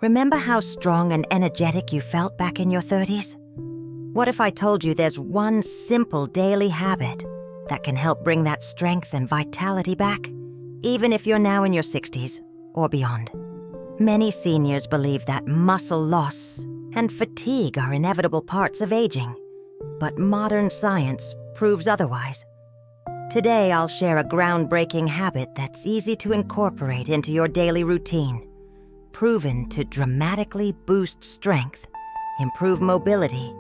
Remember how strong and energetic you felt back in your 30s? What if I told you there's one simple daily habit that can help bring that strength and vitality back, even if you're now in your 60s or beyond? Many seniors believe that muscle loss and fatigue are inevitable parts of aging, but modern science proves otherwise. Today, I'll share a groundbreaking habit that's easy to incorporate into your daily routine, proven to dramatically boost strength, improve mobility,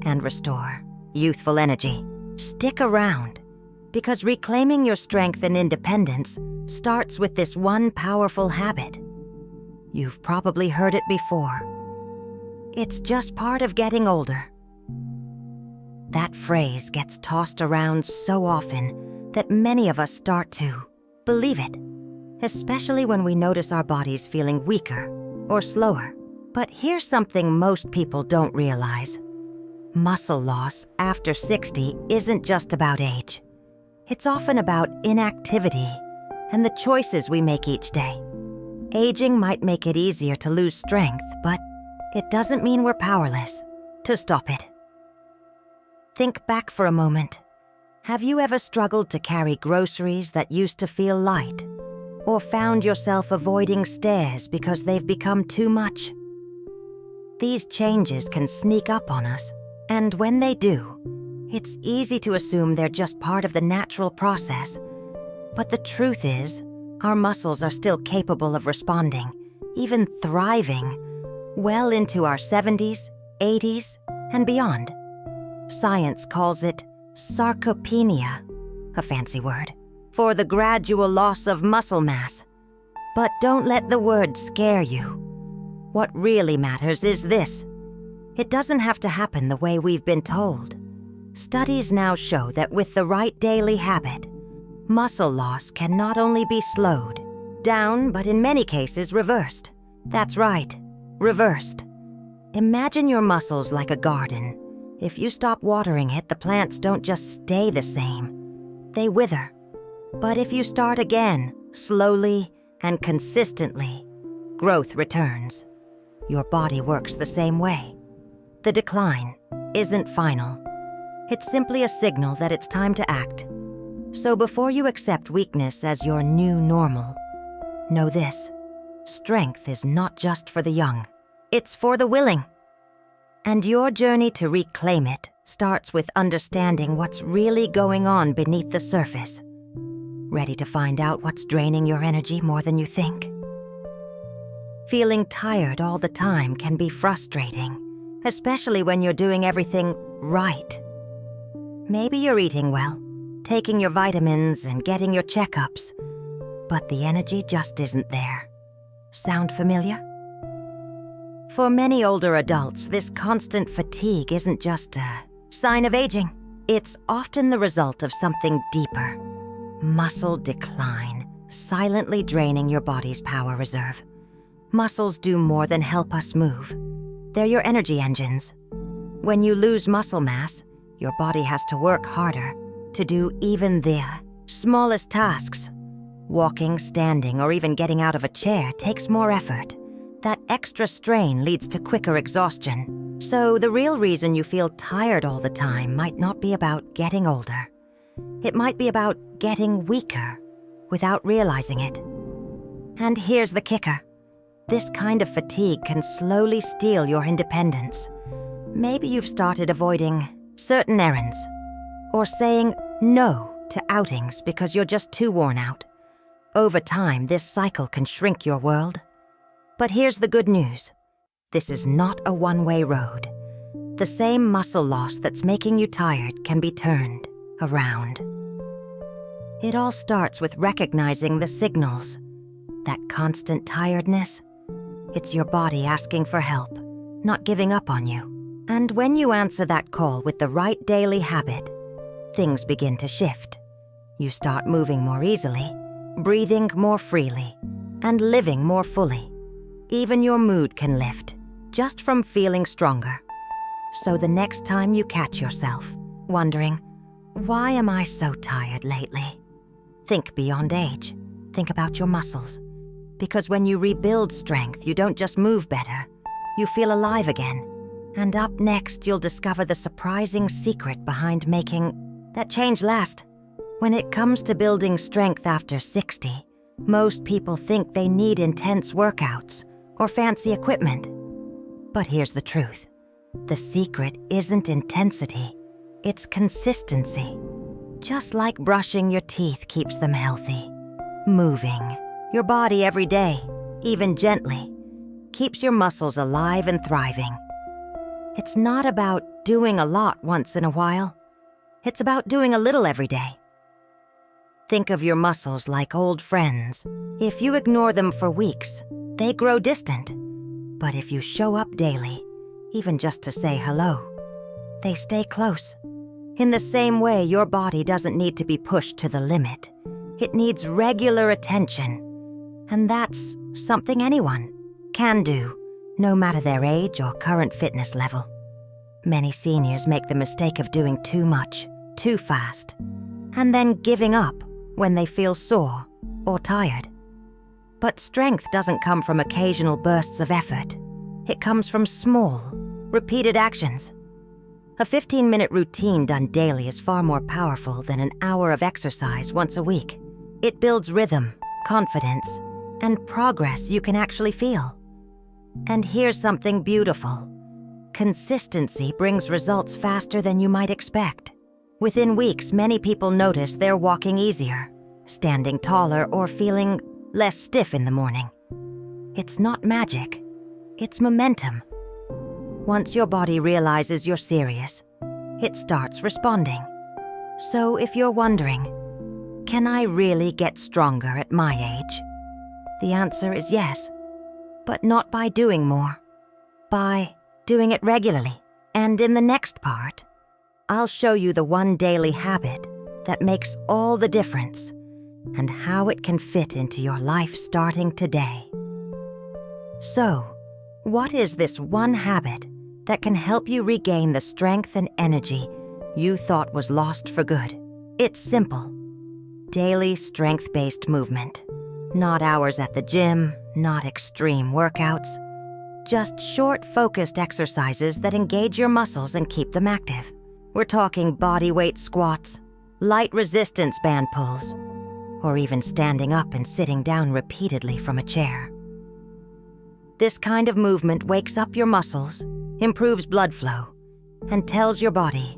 and restore youthful energy. Stick around, because reclaiming your strength and independence starts with this one powerful habit. You've probably heard it before. It's just part of getting older. That phrase gets tossed around so often that many of us start to believe it, especially when we notice our bodies feeling weaker or slower. But here's something most people don't realize. Muscle loss after 60 isn't just about age. It's often about inactivity and the choices we make each day. Aging might make it easier to lose strength, but it doesn't mean we're powerless to stop it. Think back for a moment. Have you ever struggled to carry groceries that used to feel light? Or found yourself avoiding stairs because they've become too much? These changes can sneak up on us, and when they do, it's easy to assume they're just part of the natural process. But the truth is, our muscles are still capable of responding, even thriving, well into our 70s, 80s, and beyond. Science calls it sarcopenia, a fancy word, for the gradual loss of muscle mass. But don't let the word scare you. What really matters is this. It doesn't have to happen the way we've been told. Studies now show that with the right daily habit, muscle loss can not only be slowed down, but in many cases reversed. That's right, reversed. Imagine your muscles like a garden. If you stop watering it, the plants don't just stay the same. They wither. But if you start again, slowly and consistently, growth returns. Your body works the same way. The decline isn't final. It's simply a signal that it's time to act. So before you accept weakness as your new normal, know this: strength is not just for the young. It's for the willing. And your journey to reclaim it starts with understanding what's really going on beneath the surface. Ready to find out what's draining your energy more than you think? Feeling tired all the time can be frustrating, especially when you're doing everything right. Maybe you're eating well, taking your vitamins and getting your checkups, but the energy just isn't there. Sound familiar? For many older adults, this constant fatigue isn't just a sign of aging. It's often the result of something deeper. Muscle decline, silently draining your body's power reserve. Muscles do more than help us move. They're your energy engines. When you lose muscle mass, your body has to work harder to do even the smallest tasks. Walking, standing, or even getting out of a chair takes more effort. That extra strain leads to quicker exhaustion. So the real reason you feel tired all the time might not be about getting older. It might be about getting weaker without realizing it. And here's the kicker. This kind of fatigue can slowly steal your independence. Maybe you've started avoiding certain errands, or saying no to outings because you're just too worn out. Over time, this cycle can shrink your world. But here's the good news. This is not a one-way road. The same muscle loss that's making you tired can be turned around. It all starts with recognizing the signals. That constant tiredness, it's your body asking for help, not giving up on you. And when you answer that call with the right daily habit, things begin to shift. You start moving more easily, breathing more freely, and living more fully. Even your mood can lift, just from feeling stronger. So the next time you catch yourself wondering, why am I so tired lately? Think beyond age. Think about your muscles. Because when you rebuild strength, you don't just move better, you feel alive again. And up next, you'll discover the surprising secret behind making that change last. When it comes to building strength after 60, most people think they need intense workouts or fancy equipment. But here's the truth. The secret isn't intensity, it's consistency. Just like brushing your teeth keeps them healthy. Moving your body every day, even gently, keeps your muscles alive and thriving. It's not about doing a lot once in a while. It's about doing a little every day. Think of your muscles like old friends. If you ignore them for weeks, they grow distant. But if you show up daily, even just to say hello, they stay close. In the same way, your body doesn't need to be pushed to the limit. It needs regular attention. And that's something anyone can do, no matter their age or current fitness level. Many seniors make the mistake of doing too much, too fast, and then giving up when they feel sore or tired. But strength doesn't come from occasional bursts of effort. It comes from small, repeated actions. A 15-minute routine done daily is far more powerful than an hour of exercise once a week. It builds rhythm, confidence, and progress you can actually feel. And here's something beautiful. Consistency brings results faster than you might expect. Within weeks, many people notice they're walking easier, standing taller, or feeling less stiff in the morning. It's not magic, it's momentum. Once your body realizes you're serious, it starts responding. So if you're wondering, can I really get stronger at my age? The answer is yes, but not by doing more, by doing it regularly. And in the next part, I'll show you the one daily habit that makes all the difference and how it can fit into your life starting today. So, what is this one habit that can help you regain the strength and energy you thought was lost for good? It's simple. Daily strength-based movement. Not hours at the gym, not extreme workouts. Just short, focused exercises that engage your muscles and keep them active. We're talking body weight squats, light resistance band pulls, or even standing up and sitting down repeatedly from a chair. This kind of movement wakes up your muscles, improves blood flow, and tells your body,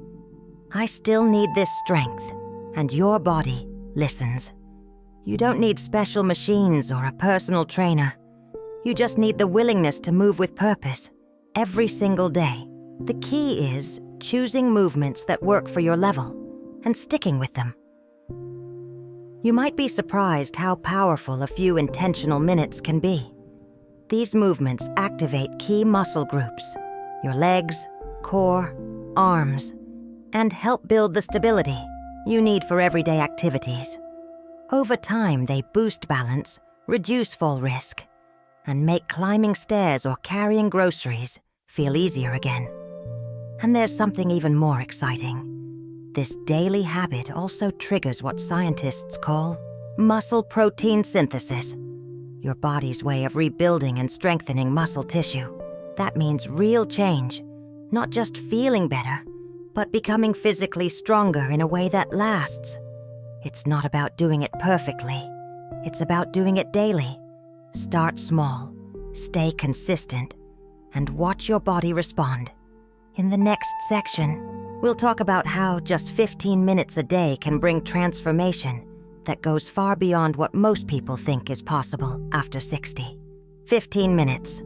I still need this strength, and your body listens. You don't need special machines or a personal trainer. You just need the willingness to move with purpose every single day. The key is choosing movements that work for your level and sticking with them. You might be surprised how powerful a few intentional minutes can be. These movements activate key muscle groups, your legs, core, arms, and help build the stability you need for everyday activities. Over time, they boost balance, reduce fall risk, and make climbing stairs or carrying groceries feel easier again. And there's something even more exciting. This daily habit also triggers what scientists call muscle protein synthesis, your body's way of rebuilding and strengthening muscle tissue. That means real change, not just feeling better, but becoming physically stronger in a way that lasts. It's not about doing it perfectly. It's about doing it daily. Start small, stay consistent, and watch your body respond. In the next section, we'll talk about how just 15 minutes a day can bring transformation that goes far beyond what most people think is possible after 60. 15 minutes.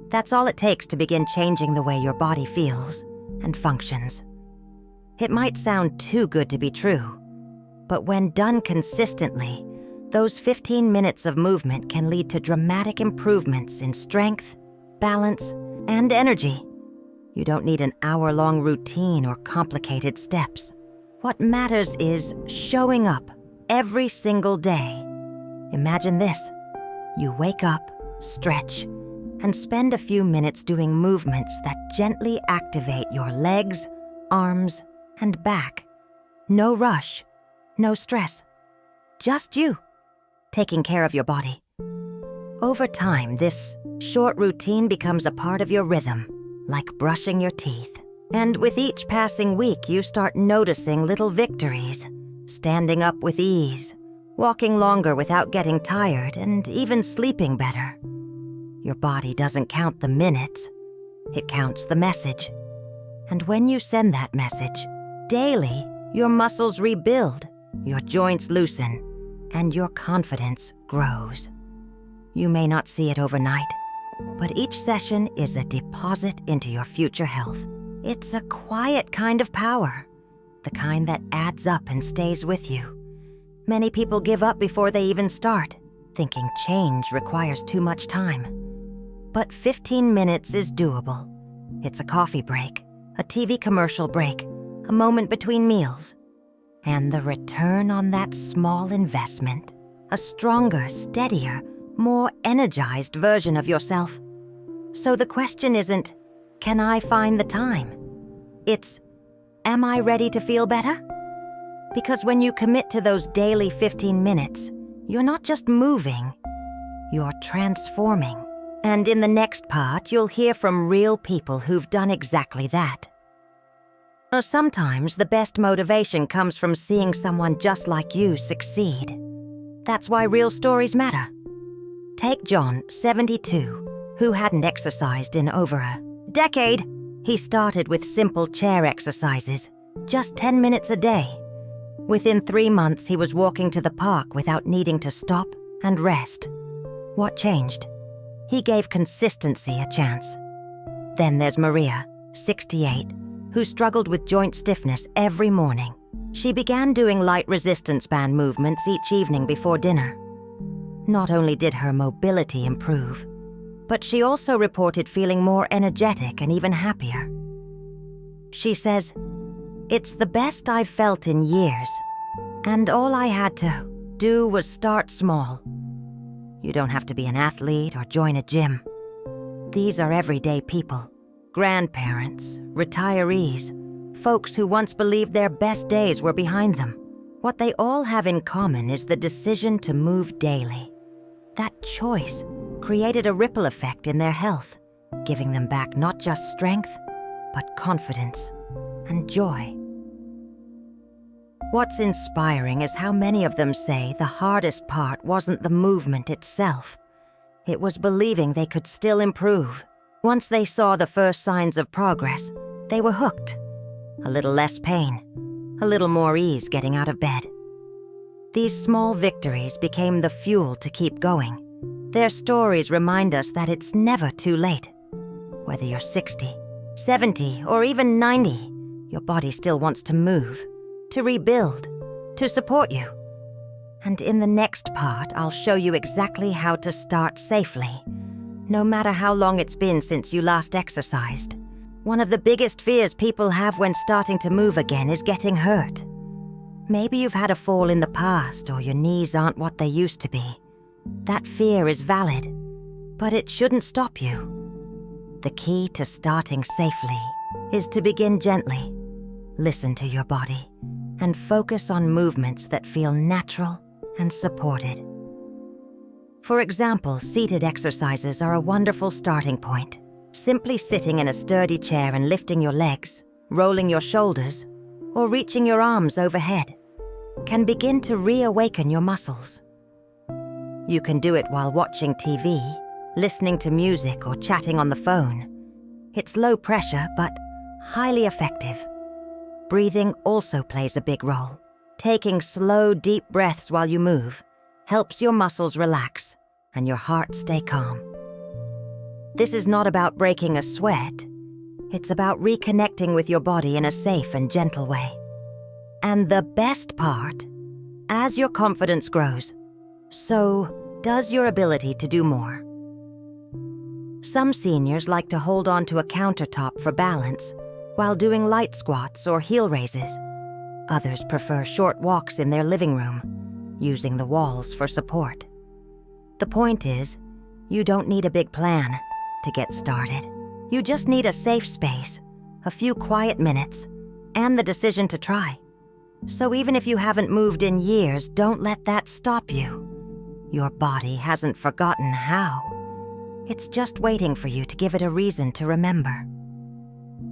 That's all it takes to begin changing the way your body feels and functions. It might sound too good to be true, but when done consistently, those 15 minutes of movement can lead to dramatic improvements in strength, balance, and energy. You don't need an hour-long routine or complicated steps. What matters is showing up every single day. Imagine this. You wake up, stretch, and spend a few minutes doing movements that gently activate your legs, arms, and back. No rush, no stress. Just you, taking care of your body. Over time, this short routine becomes a part of your rhythm, like brushing your teeth. And with each passing week, you start noticing little victories, standing up with ease, walking longer without getting tired, and even sleeping better. Your body doesn't count the minutes, it counts the message. And when you send that message, daily, your muscles rebuild, your joints loosen, and your confidence grows. You may not see it overnight, but each session is a deposit into your future health. It's a quiet kind of power, the kind that adds up and stays with you. Many people give up before they even start, thinking change requires too much time. But 15 minutes is doable. It's a coffee break, a TV commercial break, a moment between meals. And the return on that small investment, a stronger, steadier, more energized version of yourself. So the question isn't, can I find the time? It's, am I ready to feel better? Because when you commit to those daily 15 minutes, you're not just moving, you're transforming. And in the next part, you'll hear from real people who've done exactly that. Sometimes the best motivation comes from seeing someone just like you succeed. That's why real stories matter. Take John, 72, who hadn't exercised in over a decade. He started with simple chair exercises, just 10 minutes a day. Within 3 months, he was walking to the park without needing to stop and rest. What changed? He gave consistency a chance. Then there's Maria, 68, who struggled with joint stiffness every morning. She began doing light resistance band movements each evening before dinner. Not only did her mobility improve, but she also reported feeling more energetic and even happier. She says, "It's the best I've felt in years, and all I had to do was start small." You don't have to be an athlete or join a gym. These are everyday people, grandparents, retirees, folks who once believed their best days were behind them. What they all have in common is the decision to move daily. That choice created a ripple effect in their health, giving them back not just strength, but confidence and joy. What's inspiring is how many of them say the hardest part wasn't the movement itself. It was believing they could still improve. Once they saw the first signs of progress, they were hooked. A little less pain, a little more ease getting out of bed. These small victories became the fuel to keep going. Their stories remind us that it's never too late. Whether you're 60, 70, or even 90, your body still wants to move, to rebuild, to support you. And in the next part, I'll show you exactly how to start safely, no matter how long it's been since you last exercised. One of the biggest fears people have when starting to move again is getting hurt. Maybe you've had a fall in the past, or your knees aren't what they used to be. That fear is valid, but it shouldn't stop you. The key to starting safely is to begin gently, listen to your body, and focus on movements that feel natural and supported. For example, seated exercises are a wonderful starting point. Simply sitting in a sturdy chair and lifting your legs, rolling your shoulders, or reaching your arms overhead can begin to reawaken your muscles. You can do it while watching TV, listening to music, or chatting on the phone. It's low pressure, but highly effective. Breathing also plays a big role. Taking slow, deep breaths while you move helps your muscles relax and your heart stay calm. This is not about breaking a sweat. It's about reconnecting with your body in a safe and gentle way. And the best part, as your confidence grows, so does your ability to do more. Some seniors like to hold on to a countertop for balance while doing light squats or heel raises. Others prefer short walks in their living room, using the walls for support. The point is, you don't need a big plan to get started. You just need a safe space, a few quiet minutes, and the decision to try. So even if you haven't moved in years, don't let that stop you. Your body hasn't forgotten how. It's just waiting for you to give it a reason to remember.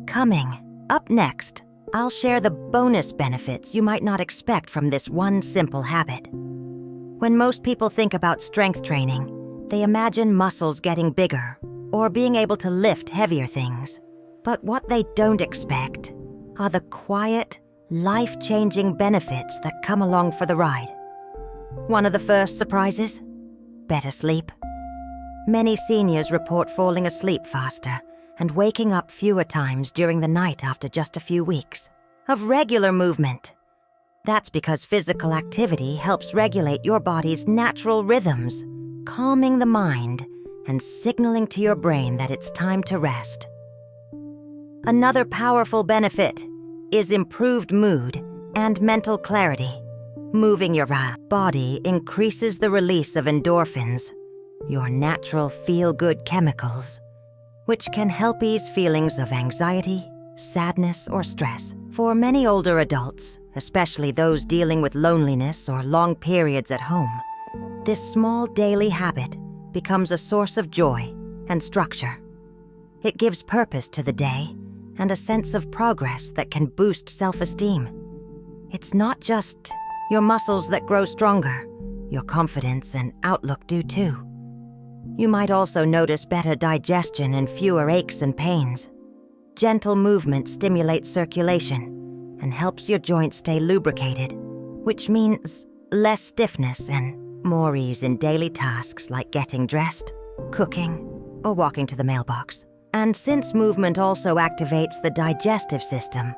Coming up next, I'll share the bonus benefits you might not expect from this one simple habit. When most people think about strength training, they imagine muscles getting bigger or being able to lift heavier things. But what they don't expect are the quiet, life-changing benefits that come along for the ride. One of the first surprises? Better sleep. Many seniors report falling asleep faster and waking up fewer times during the night after just a few weeks of regular movement. That's because physical activity helps regulate your body's natural rhythms, calming the mind and signaling to your brain that it's time to rest. Another powerful benefit is improved mood and mental clarity. Moving your body increases the release of endorphins, your natural feel-good chemicals, which can help ease feelings of anxiety, sadness, or stress. For many older adults, especially those dealing with loneliness or long periods at home, this small daily habit becomes a source of joy and structure. It gives purpose to the day and a sense of progress that can boost self-esteem. It's not just your muscles that grow stronger, your confidence and outlook do too. You might also notice better digestion and fewer aches and pains. Gentle movement stimulates circulation and helps your joints stay lubricated, which means less stiffness and more ease in daily tasks like getting dressed, cooking, or walking to the mailbox. And since movement also activates the digestive system,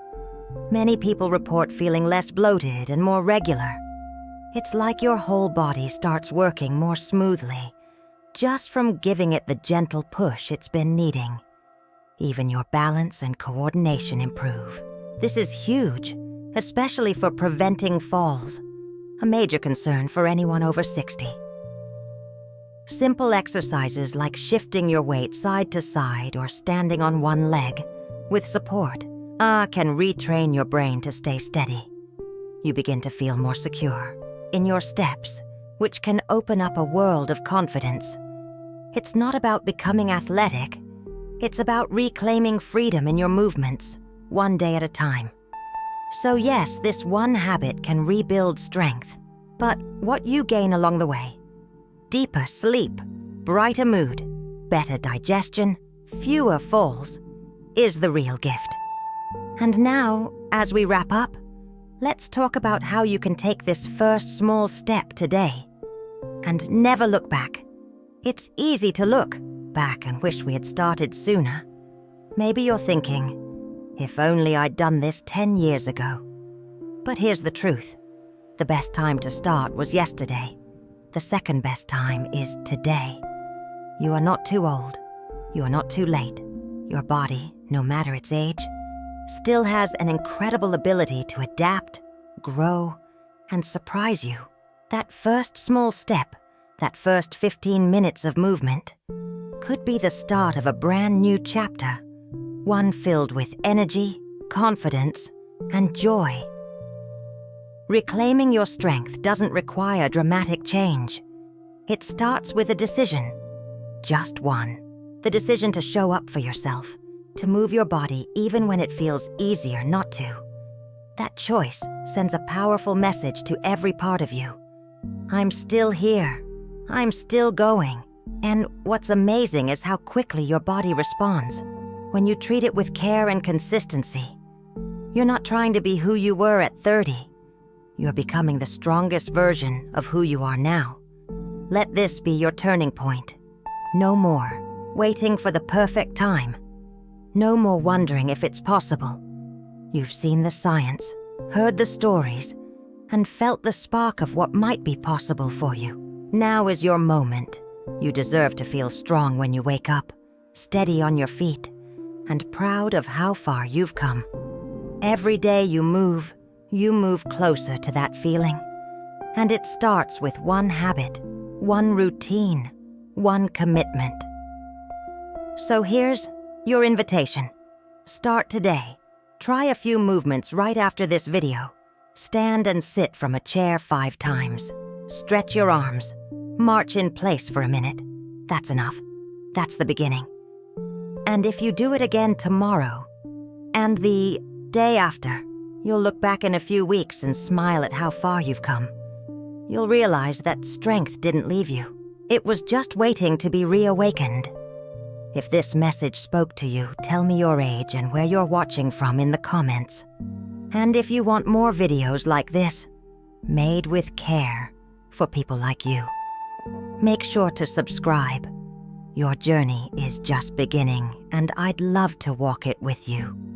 many people report feeling less bloated and more regular. It's like your whole body starts working more smoothly, just from giving it the gentle push it's been needing. Even your balance and coordination improve. This is huge, especially for preventing falls, a major concern for anyone over 60. Simple exercises like shifting your weight side to side or standing on one leg with support can retrain your brain to stay steady. You begin to feel more secure in your steps, which can open up a world of confidence. It's not about becoming athletic. It's about reclaiming freedom in your movements, one day at a time. So yes, this one habit can rebuild strength, but what you gain along the way, deeper sleep, brighter mood, better digestion, fewer falls, is the real gift. And now, as we wrap up, let's talk about how you can take this first small step today and never look back. It's easy to look back and wish we had started sooner. Maybe you're thinking, if only I'd done this 10 years ago. But here's the truth. The best time to start was yesterday. The second best time is today. You are not too old. You are not too late. Your body, no matter its age, still has an incredible ability to adapt, grow, and surprise you. That first small step, that first 15 minutes of movement, could be the start of a brand new chapter, one filled with energy, confidence, and joy. Reclaiming your strength doesn't require dramatic change. It starts with a decision, just one. The decision to show up for yourself, to move your body even when it feels easier not to. That choice sends a powerful message to every part of you. I'm still here. I'm still going. And what's amazing is how quickly your body responds when you treat it with care and consistency. You're not trying to be who you were at 30. You're becoming the strongest version of who you are now. Let this be your turning point. No more waiting for the perfect time. No more wondering if it's possible. You've seen the science, heard the stories, and felt the spark of what might be possible for you. Now is your moment. You deserve to feel strong when you wake up, steady on your feet, and proud of how far you've come. Every day you move closer to that feeling. And it starts with one habit, one routine, one commitment. So here's your invitation. Start today. Try a few movements right after this video. Stand and sit from a chair 5 times. Stretch your arms. March in place for a minute. That's enough. That's the beginning. And if you do it again tomorrow, and the day after, you'll look back in a few weeks and smile at how far you've come. You'll realize that strength didn't leave you. It was just waiting to be reawakened. If this message spoke to you, tell me your age and where you're watching from in the comments. And if you want more videos like this, made with care for people like you, make sure to subscribe. Your journey is just beginning, and I'd love to walk it with you.